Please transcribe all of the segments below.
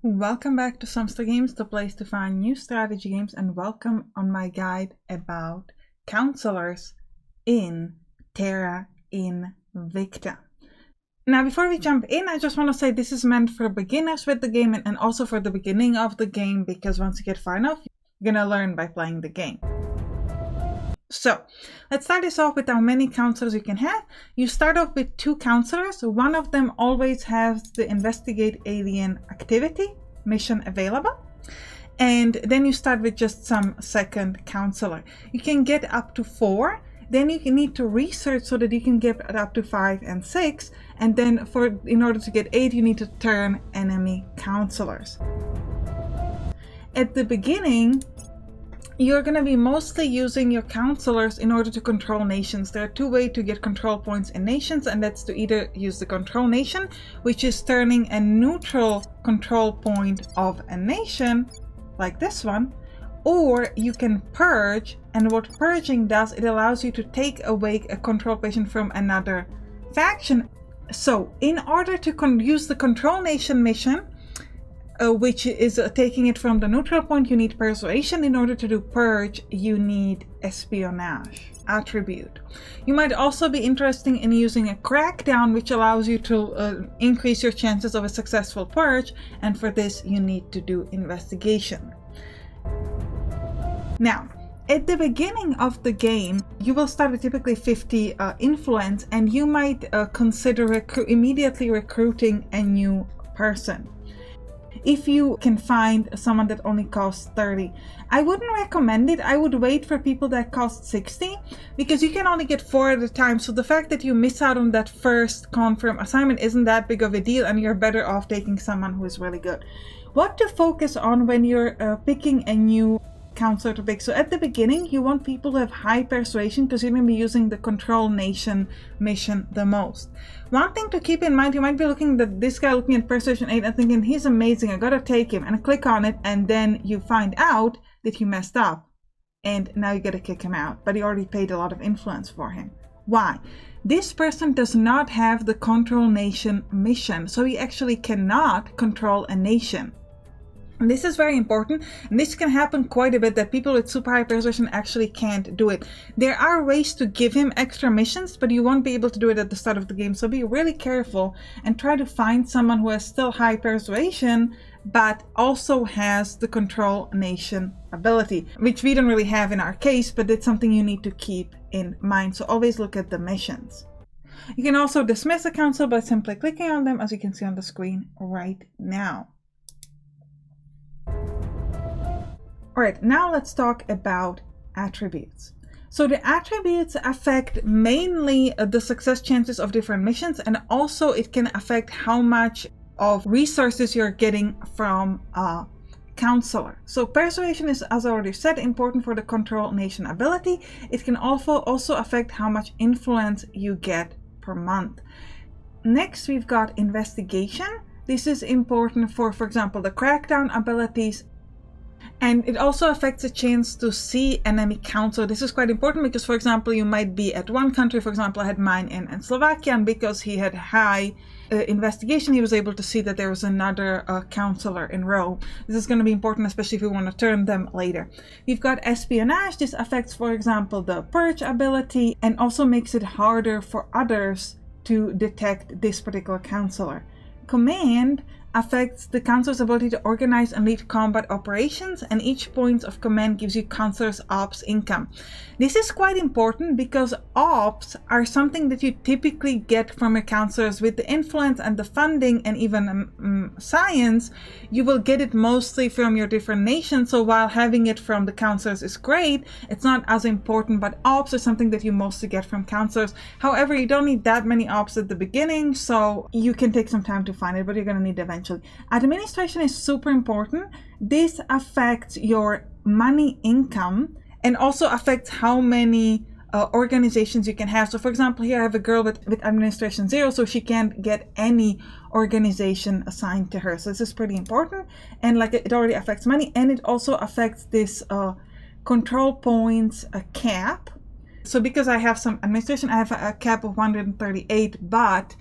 Welcome back to Sampstra Games, the place to find new strategy games, and welcome on my guide about counselors in Terra Invicta. Now, before we jump in, I just want to say this is meant for beginners with the game and also for the beginning of the game, because once you get far enough, you're going to learn by playing the game. So let's start this off with how many counselors you can have. You start off with 2 counselors. One of them always has the investigate alien activity mission available. And then you start with just some second counselor. You can get up to 4. Then you need to research so that you can get up to 5 and 6. And then in order to get 8, you need to turn enemy counselors. At the beginning, you're going to be mostly using your counselors in order to control nations. There are 2 ways to get control points in nations, and that's to either use the control nation, which is turning a neutral control point of a nation, like this one, or you can purge, and what purging does, it allows you to take away a control position from another faction. So in order to use the control nation mission, which is taking it from the neutral point, you need persuasion. In order to do purge, you need espionage attribute. You might also be interested in using a crackdown, which allows you to increase your chances of a successful purge, and for this you need to do investigation. Now, at the beginning of the game, you will start with typically 50 influence, and you might consider immediately recruiting a new person. If you can find someone that only costs 30, I wouldn't recommend it. I would wait for people that cost 60, because you can only get 4 at a time. So the fact that you miss out on that first confirm assignment isn't that big of a deal, and you're better off taking someone who is really good. What to focus on when you're picking a new counselor to pick. So at the beginning, you want people who have high persuasion, because you're going to be using the control nation mission the most. One thing to keep in mind, you might be looking at this guy looking at persuasion 8 and thinking he's amazing, I gotta take him, and click on it, and then you find out that you messed up and now you gotta kick him out, but you already paid a lot of influence for him. Why? This person does not have the control nation mission, so he actually cannot control a nation. And this is very important, and this can happen quite a bit, that people with super high persuasion actually can't do it. There are ways to give him extra missions, but you won't be able to do it at the start of the game, so be really careful and try to find someone who has still high persuasion but also has the control nation ability, which we don't really have in our case, but it's something you need to keep in mind. So always look at the missions. You can also dismiss a council by simply clicking on them, as you can see on the screen right now. Alright, now let's talk about attributes. So the attributes affect mainly the success chances of different missions, and also it can affect how much of resources you're getting from a counselor. So persuasion is, as I already said, important for the control nation ability. It can also affect how much influence you get per month. Next, we've got investigation. This is important for example, the crackdown abilities. And it also affects the chance to see enemy counselor. This is quite important because, for example, you might be at one country. For example, I had mine in Slovakia, and because he had high investigation, he was able to see that there was another counselor in Rome. This is going to be important, especially if you want to turn them later. We've got espionage. This affects, for example, the purge ability, and also makes it harder for others to detect this particular counselor. Command affects the counselor's ability to organize and lead combat operations, and each point of command gives you counselor's ops income. This is quite important because ops are something that you typically get from your counselors. With the influence and the funding and even science, you will get it mostly from your different nations. So while having it from the counselors is great, it's not as important, but ops are something that you mostly get from counselors. However, you don't need that many ops at the beginning, so you can take some time to find it, but you're going to need it eventually. Administration is super important. This affects your money income and also affects how many organizations you can have. So for example, here I have a girl with administration 0, so she can't get any organization assigned to her. So this is pretty important, and like it already affects money, and it also affects this control points cap. So because I have some administration, I have a cap of 138, but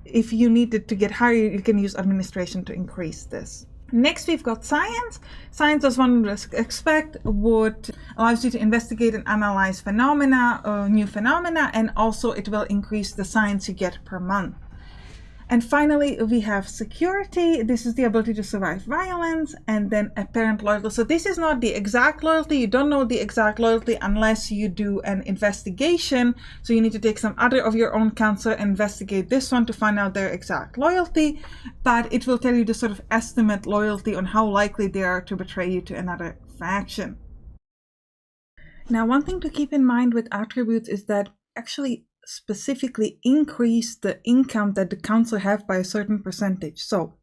if you need it to get higher, you can use administration to increase this. Next, we've got science. Science, as one would expect, allows you to investigate and analyze phenomena, new phenomena, and also it will increase the science you get per month. And finally, we have security. This is the ability to survive violence, and then apparent loyalty. So this is not the exact loyalty. You don't know the exact loyalty unless you do an investigation. So you need to take some other of your own counselor and investigate this one to find out their exact loyalty. But it will tell you the sort of estimate loyalty on how likely they are to betray you to another faction. Now, one thing to keep in mind with attributes is that actually specifically increase the income that the counselor have by a certain percentage. So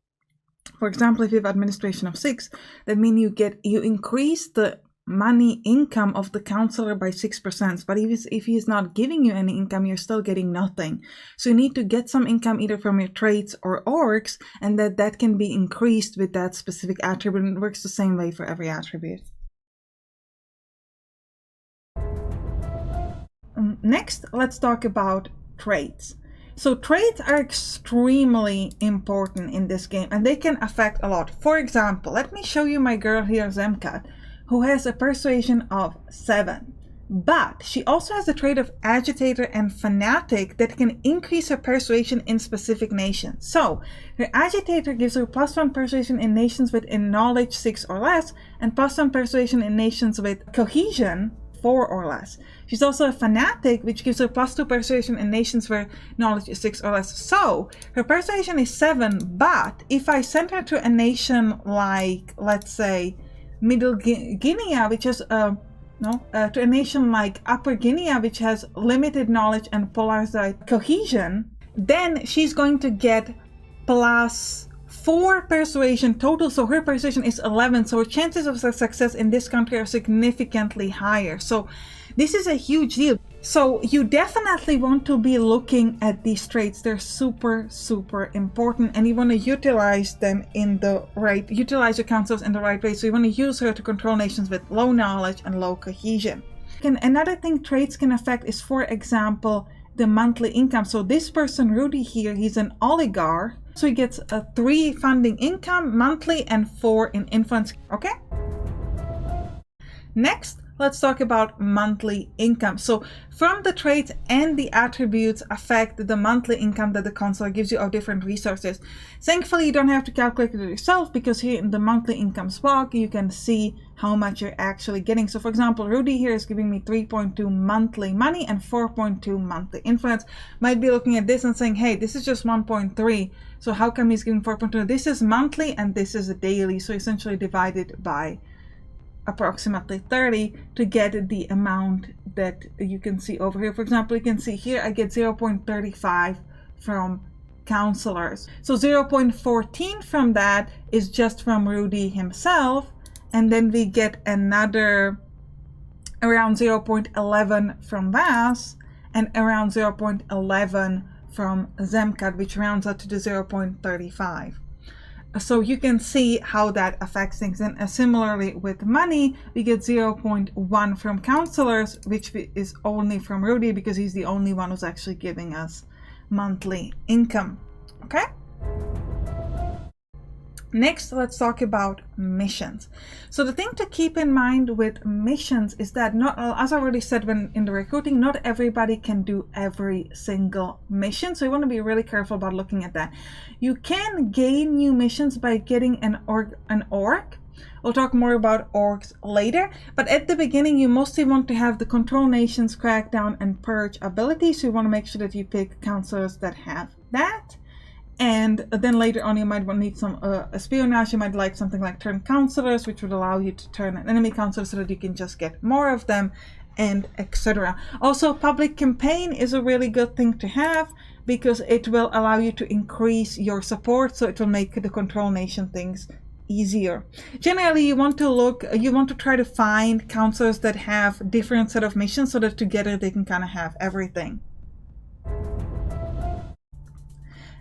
for example, if you have administration of 6, that means you increase the money income of the counselor by 6%. But if he is not giving you any income, you're still getting nothing. So you need to get some income either from your traits or orgs, and that can be increased with that specific attribute, and it works the same way for every attribute. Next, let's talk about traits. So traits are extremely important in this game, and they can affect a lot. For example, let me show you my girl here, Zemkat, who has a persuasion of 7. But she also has a trait of agitator and fanatic that can increase her persuasion in specific nations. So her agitator gives her +1 persuasion in nations with knowledge 6 or less, and +1 persuasion in nations with cohesion 4 or less. She's also a fanatic, which gives her +2 persuasion in nations where knowledge is 6 or less. So her persuasion is 7, but if I send her to a nation like, let's say, Middle Guinea, which has to a nation like Upper Guinea, which has limited knowledge and polarized cohesion, then she's going to get +4 persuasion total. So her persuasion is 11. So her chances of success in this country are significantly higher. So this is a huge deal. So you definitely want to be looking at these traits. They're super, super important, and you want to utilize them utilize your counselors in the right way. So you want to use her to control nations with low knowledge and low cohesion. And another thing traits can affect is, for example, the monthly income. So this person, Rudy here, he's an oligarch. So he gets a 3 funding income monthly and 4 in influence. Okay? Next, let's talk about monthly income. So from the traits and the attributes affect the monthly income that the counselor gives you of different resources. Thankfully, you don't have to calculate it yourself, because here in the monthly income block, you can see how much you're actually getting. So for example, Rudy here is giving me 3.2 monthly money and 4.2 monthly influence. Might be looking at this and saying, hey, this is just 1.3. So how come he's giving 4.2? This is monthly and this is daily. So essentially divided by approximately 30 to get the amount that you can see over here. For example, you can see here I get 0.35 from counselors. So 0.14 from that is just from Rudy himself, and then we get another around 0.11 from Vas and around 0.11 from Zemkat, which rounds up to the 0.35. So you can see how that affects things. And similarly with money, we get 0.1 from counselors, which is only from Rudy because he's the only one who's actually giving us monthly income. Okay? Next, let's talk about missions. So the thing to keep in mind with missions is that, as I already said when in the recruiting, not everybody can do every single mission. So you want to be really careful about looking at that. You can gain new missions by getting an org. We'll talk more about orgs later, but at the beginning you mostly want to have the control nations, crackdown, and purge ability. So you want to make sure that you pick counselors that have that. And then later on you might need some espionage. You might like something like turn counselors, which would allow you to turn an enemy counselor so that you can just get more of them, and etc. Also, public campaign is a really good thing to have because it will allow you to increase your support, so it will make the control nation things easier. Generally, you want to try to find counselors that have different set of missions so that together they can kind of have everything.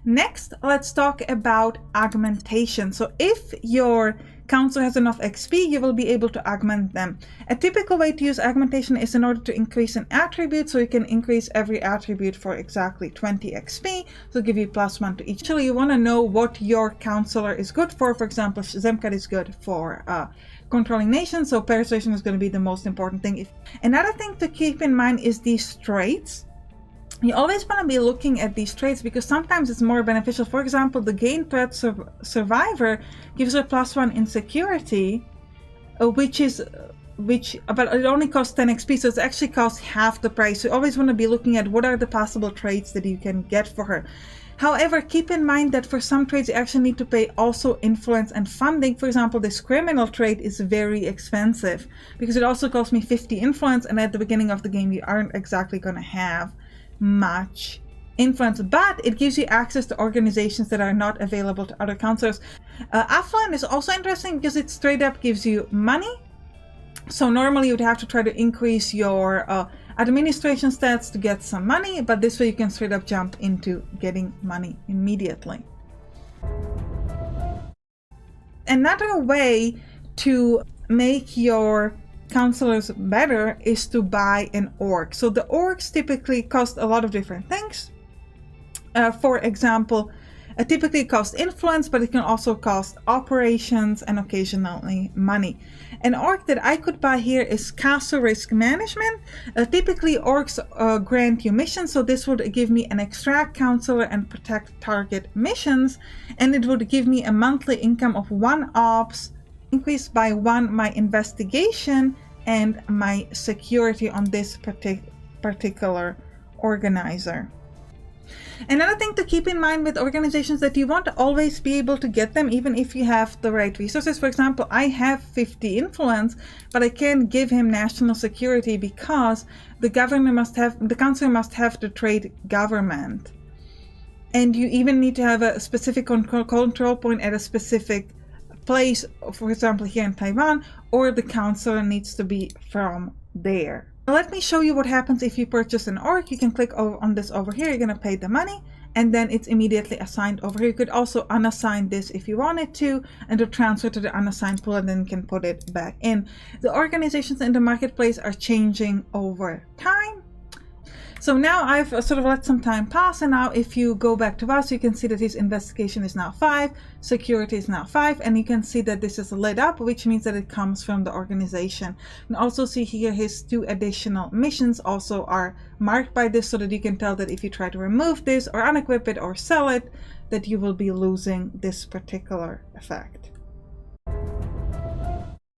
Next, let's talk about augmentation. So if your counselor has enough XP, you will be able to augment them. A typical way to use augmentation is in order to increase an attribute, so you can increase every attribute for exactly 20 XP, so give you +1 to each. Actually, you want to know what your counselor is good for. For example, Zemkat is good for controlling nations, so persuasion is going to be the most important thing. Another thing to keep in mind is these traits. You always want to be looking at these traits because sometimes it's more beneficial. For example, the gain threat survivor gives her +1 in security, but it only costs 10 XP, so it actually costs half the price. So you always want to be looking at what are the possible traits that you can get for her. However, keep in mind that for some traits you actually need to pay also influence and funding. For example, this criminal trait is very expensive because it also costs me 50 influence, and at the beginning of the game you aren't exactly going to have much influence, but it gives you access to organizations that are not available to other counselors. Affluent is also interesting because it straight up gives you money. So normally you would have to try to increase your administration stats to get some money, but this way you can straight up jump into getting money immediately. Another way to make your counselors better is to buy an org. So the orgs typically cost a lot of different things. For example, typically cost influence, but it can also cost operations and occasionally money. An org that I could buy here is Castle Risk Management. Typically orgs grant you missions, so this would give me an extract, counselor, and protect target missions, and it would give me a monthly income of 1 ops, increased by 1 my investigation and my security on this particular organizer. Another thing to keep in mind with organizations that you want to always be able to get them even if you have the right resources. For example, I have 50 influence, but I can't give him national security because the counselor must have to trade government. And you even need to have a specific control point at a specific place, for example here in Taiwan, or the counselor needs to be from there. Let me show you what happens if you purchase an org. You can click on this over here. You're going to pay the money and then it's immediately assigned over here. You could also unassign this if you wanted to, and to transfer to the unassigned pool, and then you can put it back in. The organizations in the marketplace are changing over time. So now I've sort of let some time pass, and now if you go back to us, you can see that his investigation is now 5, security is now 5, and you can see that this is lit up, which means that it comes from the organization. You can also see here his 2 additional missions also are marked by this, so that you can tell that if you try to remove this or unequip it or sell it, that you will be losing this particular effect.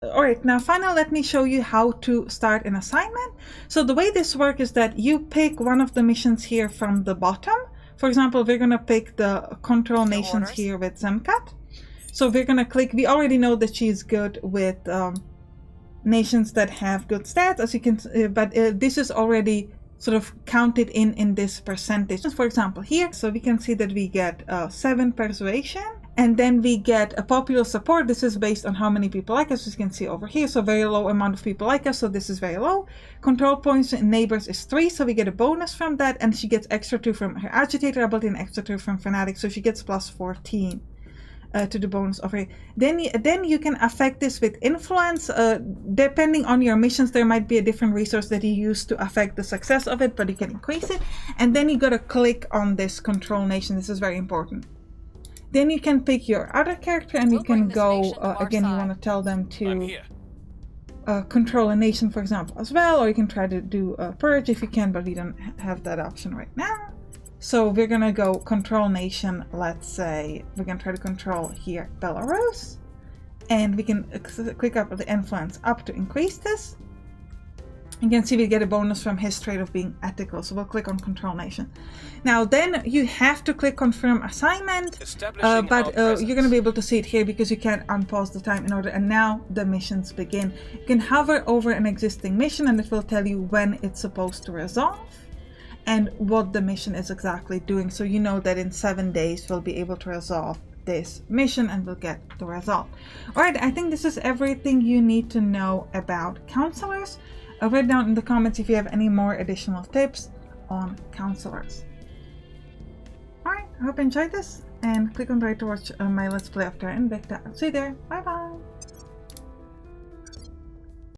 Alright, now finally let me show you how to start an assignment. So the way this works is that you pick one of the missions here from the bottom. For example, we're going to pick the control nations here with Zemkat. So we're going to click, we already know that she's good with nations that have good stats, as you can see, but this is already sort of counted in this percentage. For example here, so we can see that we get 7 persuasion. And then we get a popular support. This is based on how many people like us, as you can see over here. So very low amount of people like us, so this is very low. Control points in neighbors is 3, so we get a bonus from that, and she gets extra 2 from her agitator ability and extra 2 from fanatic, so she gets plus 14 to the bonus over here. Then you can affect this with influence. Depending on your missions, there might be a different resource that you use to affect the success of it, but you can increase it. And then you gotta click on this control nation. This is very important. Then you can pick your other character, and you can go, again, you want to tell them to control a nation, for example, as well, or you can try to do a purge if you can, but we don't have that option right now. So we're going to go control nation, let's say, we're going to try to control here Belarus, and we can click up the influence up to increase this. You can see we get a bonus from his trait of being ethical, so we'll click on control nation. Now then you have to click confirm assignment, but you're going to be able to see it here because you can't unpause the time in order, and now the missions begin. You can hover over an existing mission and it will tell you when it's supposed to resolve and what the mission is exactly doing, so you know that in 7 days we'll be able to resolve this mission and we'll get the result. Alright, I think this is everything you need to know about counselors. Write down in the comments if you have any more additional tips on counselors. Alright, I hope you enjoyed this, and click on the right to watch my Let's Play of Terra Invicta. I'll see you there. Bye bye!